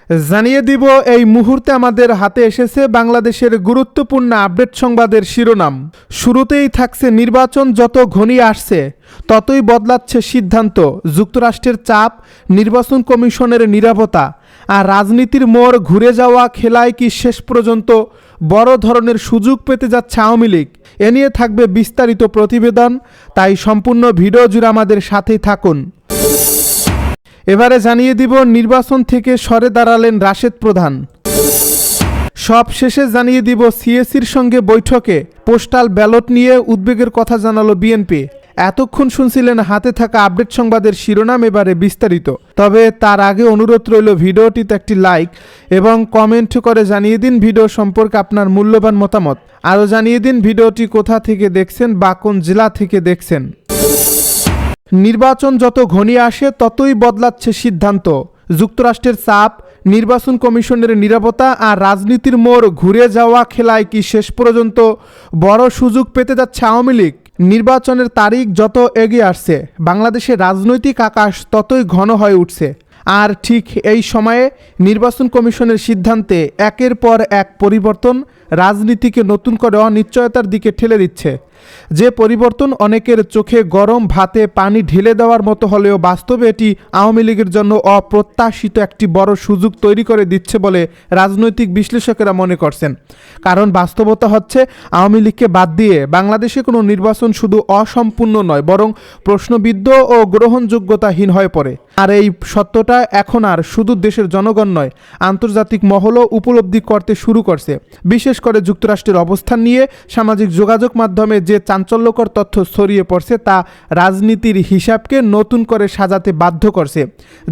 জানিয়ে দিব এই মুহূর্তে আমাদের হাতে এসেছে বাংলাদেশের গুরুত্বপূর্ণ আপডেট সংবাদের শিরোনাম। শুরুতেই থাকছে নির্বাচন যত ঘনিয়ে আসছে ততই বদলাচ্ছে সিদ্ধান্ত, যুক্তরাষ্ট্রের চাপ, নির্বাচন কমিশনের নীরবতা আর রাজনীতির মোড় ঘুরে যাওয়া খেলায় কি শেষ পর্যন্ত বড় ধরনের সুযোগ পেতে যাচ্ছে আওয়ামী লীগ। এ নিয়ে থাকবে বিস্তারিত প্রতিবেদন, তাই সম্পূর্ণ ভিডিও জুড়ে আমাদের সাথেই থাকুন। এবারে জানিয়ে দিব নির্বাচন থেকে সরে দাঁড়ালেন রাশেদ প্রধান। সব শেষে জানিয়ে দিব সিএসির সঙ্গে বৈঠকে পোস্টাল ব্যালট নিয়ে উদ্বেগের কথা জানালো বিএনপি। এতক্ষণ শুনছিলেন হাতে থাকা আপডেট সংবাদের শিরোনাম, এবারে বিস্তারিত। তবে তার আগে অনুরোধ রইল ভিডিওটিতে একটি লাইক এবং কমেন্ট করে জানিয়ে দিন ভিডিও সম্পর্কে আপনার মূল্যবান মতামত। আরও জানিয়ে দিন ভিডিওটি কোথা থেকে দেখছেন বা কোন জেলা থেকে দেখছেন। নির্বাচন যত ঘনিয়ে আসে ততই বদলাচ্ছে সিদ্ধান্ত, যুক্তরাষ্ট্রের চাপ, নির্বাচন কমিশনের নীরবতা আর রাজনীতির মোড় ঘুরে যাওয়া খেলায় কি শেষ পর্যন্ত বড় সুযোগ পেতে যাচ্ছে আওয়ামী লীগ। নির্বাচনের তারিখ যত এগিয়ে আসছে বাংলাদেশের রাজনৈতিক আকাশ ততই ঘন হয়ে উঠছে। আর ঠিক এই সময়ে নির্বাচন কমিশনের সিদ্ধান্তে একের পর এক পরিবর্তন রাজনীতিকে নতুন করে অনিশ্চয়তার দিকে ঠেলে দিচ্ছে। যে পরিবর্তন অনেকের চোখে গরম ভাতে পানি ঢেলে দেওয়ার মতো হলেও বাস্তবে এটি আওয়ামী লীগের জন্য অপ্রত্যাশিত একটি বড় সুযোগ তৈরি করে দিচ্ছে বলে রাজনৈতিক বিশ্লেষকেরা মনে করছেন। কারণ বাস্তবতা হচ্ছে আওয়ামী লীগকে বাদ দিয়ে বাংলাদেশে কোনো নির্বাচন শুধু অসম্পূর্ণ নয়, বরং প্রশ্নবিদ্ধ ও গ্রহণযোগ্যতাহীন হয়ে পড়ে। আর এই সত্যটা এখন আর শুধু দেশের জনগণ নয়, আন্তর্জাতিক মহলও উপলব্ধি করতে শুরু করছে। বিশেষ করে যুক্তরাষ্ট্রের অবস্থান নিয়ে সামাজিক যোগাযোগ মাধ্যমে যে চাঞ্চল্যকর তথ্য ছড়িয়ে পড়ছে তা রাজনীতির হিসাবকে নতুন করে সাজাতে বাধ্য করছে।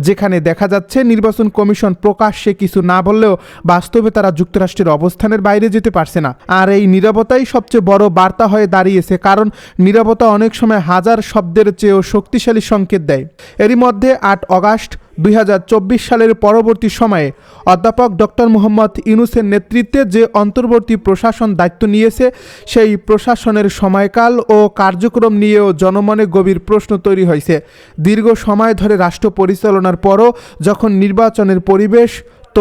যেখানে দেখা যাচ্ছে নির্বাচন কমিশন প্রকাশ্যে কিছু না বললেও বাস্তবে তারা যুক্তরাষ্ট্রের অবস্থানের বাইরে যেতে পারছে না। আর এই নীরবতাই সবচেয়ে বড় বার্তা হয়ে দাঁড়িয়েছে, কারণ নীরবতা অনেক সময় হাজার শব্দের চেয়েও শক্তিশালী সংকেত দেয়। এরই মধ্যে 8 অগাস্ট 2024 সালের পরবর্তী সময়ে অধ্যাপক ডক্টর মোহাম্মদ ইউনূসের নেতৃত্বে যে অন্তর্বর্তী প্রশাসন দায়িত্ব নিয়েছে সেই প্রশাসনের সময়কাল ও কার্যক্রম নিয়েও জনমনে গভীর প্রশ্ন তৈরি হয়েছে। দীর্ঘ সময় ধরে রাষ্ট্র পরিচালনার পরও যখন নির্বাচনের পরিবেশ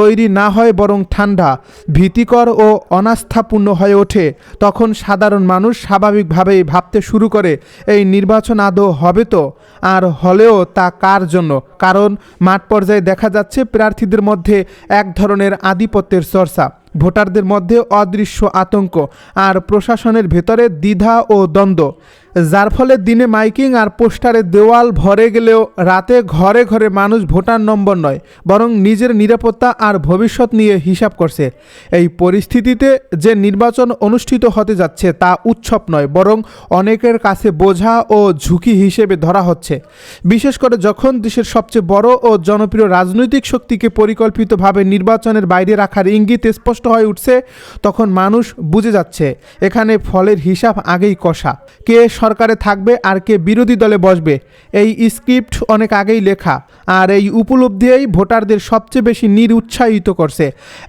তৈরি না হয় বরং ঠান্ডা, ভীতিকর ও অনাস্থাপূর্ণ হয়ে ওঠে, তখন সাধারণ মানুষ স্বাভাবিকভাবেই ভাবতে শুরু করে এই নির্বাচন আদৌ হবে তো, আর হলেও তা কার জন্য। কারণ মাঠ পর্যায়ে দেখা যাচ্ছে প্রার্থীদের মধ্যে এক ধরনের আধিপত্যের চর্চা, ভোটারদের মধ্যে অদৃশ্য আতঙ্ক আর প্রশাসনের ভেতরে দ্বিধা ও দ্বন্দ্ব, যার ফলে দিনে মাইকিং আর পোস্টারে দেওয়াল ভরে গেলেও রাতে ঘরে ঘরে মানুষ ভোটার নম্বর নয় বরং নিজের নিরাপত্তা আর ভবিষ্যৎ নিয়ে হিসাব করছে। এই পরিস্থিতিতে যে নির্বাচন অনুষ্ঠিত হতে যাচ্ছে তা উৎসব নয়, বরং অনেকের কাছে বোঝা ও ঝুঁকি হিসেবে ধরা হচ্ছে। বিশেষ করে যখন দেশের সবচেয়ে বড় ও জনপ্রিয় রাজনৈতিক শক্তিকে পরিকল্পিতভাবে নির্বাচনের বাইরে রাখার ইঙ্গিত স্পষ্ট হয়ে উঠছে, তখন মানুষ বুঝে যাচ্ছে এখানে ফলের হিসাব আগেই কষা। কে সরকারে থাকবে আর কে বিরোধী দলে বসবে, এই স্ক্রিপ্ট অনেক আগেই লেখা। আর এই উপলব্ধিই ভোটারদের সবচেয়ে বেশি নিরুৎসাহিত করছে।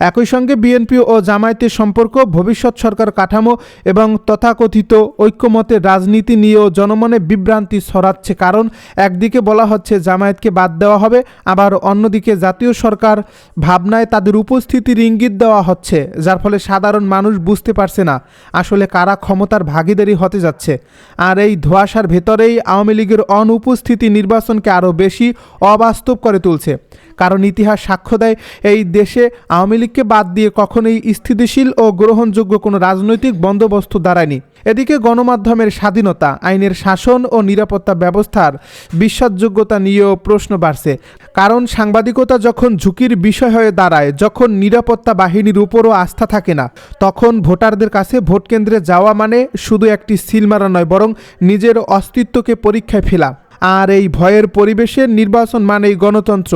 একই সঙ্গে বিএনপি ও জামায়াতের সম্পর্ক, ভবিষ্যৎ সরকার কাঠামো এবং তথাকথিত ঐক্যমতের রাজনীতি নিয়েও জনমনে বিভ্রান্তি ছড়াচ্ছে। কারণ একদিকে বলা হচ্ছে জামায়াতকে বাদ দেওয়া হবে, আবার অন্যদিকে জাতীয় সরকার ভাবনায় তাদের উপস্থিতির ইঙ্গিত দেওয়া হচ্ছে, যার ফলে সাধারণ মানুষ বুঝতে পারছে না আসলে কারা ক্ষমতার ভাগীদারি হতে যাচ্ছে। আর এই ধোঁয়াশার ভেতরেই আওয়ামী লীগের অনুপস্থিতি নির্বাচনকে আরও বেশি অবাস্তব করে তুলছে। কারণ ইতিহাস সাক্ষ্য দেয় এই দেশে আওয়ামী লীগকে বাদ দিয়ে কখনোই স্থিতিশীল ও গ্রহণযোগ্য কোনো রাজনৈতিক বন্দোবস্ত দাঁড়ায়নি। এদিকে গণমাধ্যমের স্বাধীনতা, আইনের শাসন ও নিরাপত্তা ব্যবস্থার বিশ্বাসযোগ্যতা নিয়েও প্রশ্ন বাড়ছে। কারণ সাংবাদিকতা যখন ঝুঁকির বিষয় হয়ে দাঁড়ায়, যখন নিরাপত্তা বাহিনীর উপরও আস্থা থাকে না, তখন ভোটারদের কাছে ভোট কেন্দ্রে যাওয়া মানে শুধু একটি সিল মারা নয়, বরং নিজের অস্তিত্বকে পরীক্ষায় ফেলা। আর এই ভয়ের পরিবেশে নির্বাচন মানেই গণতন্ত্র,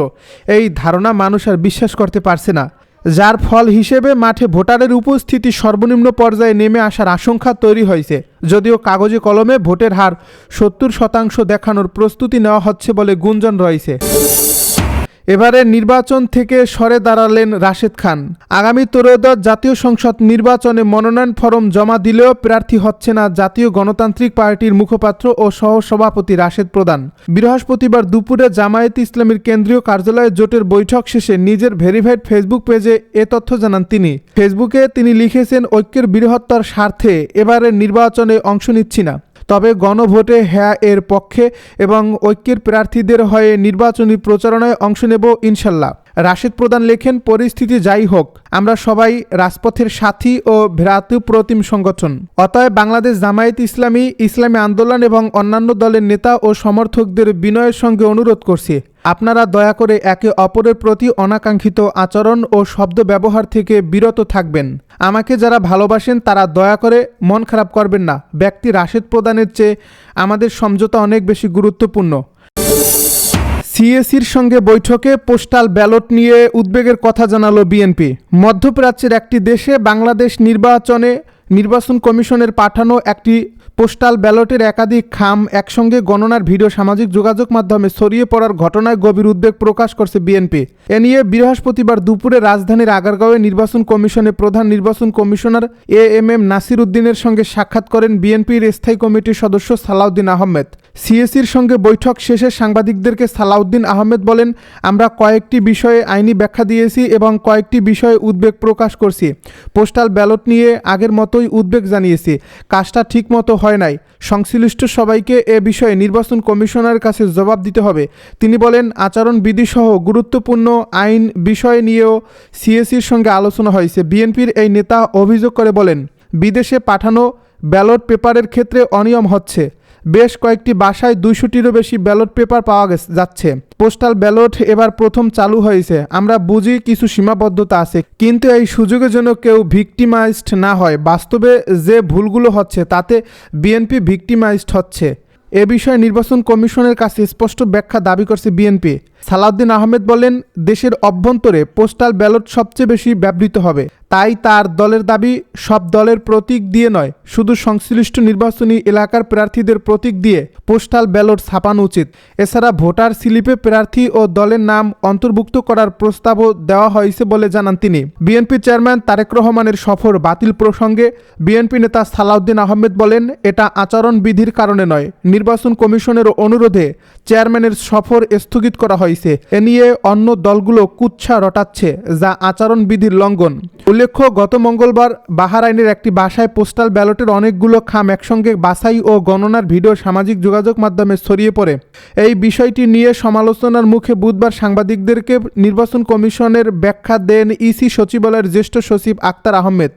এই ধারণা মানুষ আর বিশ্বাস করতে পারছে না। যার ফল হিসেবে মাঠে ভোটারের উপস্থিতি সর্বনিম্ন পর্যায়ে নেমে আসার আশঙ্কা তৈরি হয়েছে। যদিও কাগজে কলমে ভোটের হার 70% দেখানোর প্রস্তুতি নেওয়া হচ্ছে বলে গুঞ্জন রয়েছে। এবারে নির্বাচন থেকে সরে দাঁড়ালেন রাশেদ খান। আগামী ত্রয়োদশ জাতীয় সংসদ নির্বাচনে মনোনয়ন ফরম জমা দিলেও প্রার্থী হচ্ছে না জাতীয় গণতান্ত্রিক পার্টির মুখপাত্র ও সহসভাপতি রাশেদ প্রধান। বৃহস্পতিবার দুপুরে জামায়াতে ইসলামীর কেন্দ্রীয় কার্যালয়ে জোটের বৈঠক শেষে নিজের ভেরিফাইড ফেসবুক পেজে এ তথ্য জানান তিনি। ফেসবুকে তিনি লিখেছেন, ঐক্যের বৃহত্তর স্বার্থে এবারের নির্বাচনে অংশ নিচ্ছি না, তবে গণভোটে হ্যাঁ এর পক্ষে এবং ঐক্যের প্রার্থীদের হয়ে নির্বাচনী প্রচারণায় অংশ নেব ইনশাল্লাহ। রাশেদ প্রধান লেখেন, পরিস্থিতি যাই হোক, আমরা সবাই রাজপথের সাথী ও ভ্রাতৃপ্রতিম সংগঠন। অতএব বাংলাদেশ জামায়াতে ইসলামী, ইসলামী আন্দোলন এবং অন্যান্য দলের নেতা ও সমর্থকদের বিনয়ের সঙ্গে অনুরোধ করছি, আপনারা দয়া করে একে অপরের প্রতি অনাকাঙ্ক্ষিত আচরণ ও শব্দ ব্যবহার থেকে বিরত থাকবেন। আমাকে যারা ভালোবাসেন তারা দয়া করে মন খারাপ করবেন না। ব্যক্তি রাশেদ প্রধানের চেয়ে আমাদের সমঝোতা অনেক বেশি গুরুত্বপূর্ণ। সিএসির সঙ্গে বৈঠকে পোস্টাল ব্যালট নিয়ে উদ্বেগের কথা জানালো বিএনপি। মধ্যপ্রাচ্যের একটি দেশে বাংলাদেশ নির্বাচন কমিশনের পাঠানো একটি পোস্টাল ব্যালটের একাধিক খাম একসঙ্গে গণনার ভিডিও সামাজিক যোগাযোগ মাধ্যমে ছড়িয়ে পড়ার ঘটনায় গভীর উদ্বেগ প্রকাশ করছে বিএনপি। এ নিয়ে বৃহস্পতিবার দুপুরে রাজধানীর আগারগাঁওয়ে নির্বাচন কমিশনের প্রধান নির্বাচন কমিশনার এএমএম নাসির উদ্দিনের সঙ্গে সাক্ষাৎ করেন বিএনপির স্থায়ী কমিটির সদস্য সালাউদ্দিন আহমেদ। সিএসির সঙ্গে বৈঠক শেষে সাংবাদিকদেরকে সালাউদ্দিন আহমেদ বলেন, আমরা কয়েকটি বিষয়ে আইনি ব্যাখ্যা দিয়েছি এবং কয়েকটি বিষয়ে উদ্বেগ প্রকাশ করছি। পোস্টাল ব্যালট নিয়ে আগের মতোই উদ্বেগ জানিয়েছি। কাজটা ঠিকমতো হয় নাই। সংশ্লিষ্ট সবাইকে এ বিষয়ে নির্বাচন কমিশনারের কাছে জবাব দিতে হবে। তিনি বলেন, আচরণবিধি সহ গুরুত্বপূর্ণ আইন বিষয় নিয়েও সিএসির সঙ্গে আলোচনা হয়েছে। বিএনপির এই নেতা অভিযোগ করে বলেন, বিদেশে পাঠানো ব্যালট পেপারের ক্ষেত্রে অনিয়ম হচ্ছে। বেশ কয়েকটি বাসায় 200টিরও বেশি ব্যালট পেপার পাওয়া যাচ্ছে। পোস্টাল ব্যালট এবার প্রথম চালু হয়েছে। আমরা বুঝি কিছু সীমাবদ্ধতা আছে, কিন্তু এই সুযোগের জন্য কেউ ভিকটিমাইজড না হয়। বাস্তবে যে ভুলগুলো হচ্ছে তাতে বিএনপি ভিকটিমাইজড হচ্ছে। এ বিষয়ে নির্বাচন কমিশনের কাছে স্পষ্ট ব্যাখ্যা দাবি করছে বিএনপি। সালাউদ্দিন আহমেদ বলেন, দেশের অভ্যন্তরে পোস্টাল ব্যালট সবচেয়ে বেশি ব্যবহৃত হবে। তাই তার দলের দাবি, সব দলের প্রতীক দিয়ে নয়, শুধু সংশ্লিষ্ট নির্বাচনী এলাকার প্রার্থীদের প্রতীক দিয়ে পোস্টাল ব্যালট ছাপানো উচিত। এছাড়া ভোটার স্লিপে প্রার্থী ও দলের নাম অন্তর্ভুক্ত করার প্রস্তাবও দেওয়া হয়েছে বলে জানান তিনি। বিএনপি চেয়ারম্যান তারেক রহমানের সফর বাতিল প্রসঙ্গে বিএনপি নেতা সালাউদ্দিন আহমেদ বলেন, এটা আচরণবিধির কারণে নয়, নির্বাচন কমিশনের অনুরোধে চেয়ারম্যানের সফর স্থগিত করা হয়েছে। এ নিয়ে অন্য দলগুলো কুৎসা রটাচ্ছে, যা আচরণবিধির লঙ্ঘন। উল্লেখ্য, গত মঙ্গলবার বাহরাইনের একটি বাসায় পোস্টাল ব্যালটের অনেকগুলো খাম একসঙ্গে বাছাই ও গণনার ভিডিও সামাজিক যোগাযোগ মাধ্যমে ছড়িয়ে পড়ে। এই বিষয়টি নিয়ে সমালোচনার মুখে বুধবার সাংবাদিকদেরকে নির্বাচন কমিশনের ব্যাখ্যা দেন ইসি সচিবালয়ের জ্যেষ্ঠ সচিব আক্তার আহমেদ।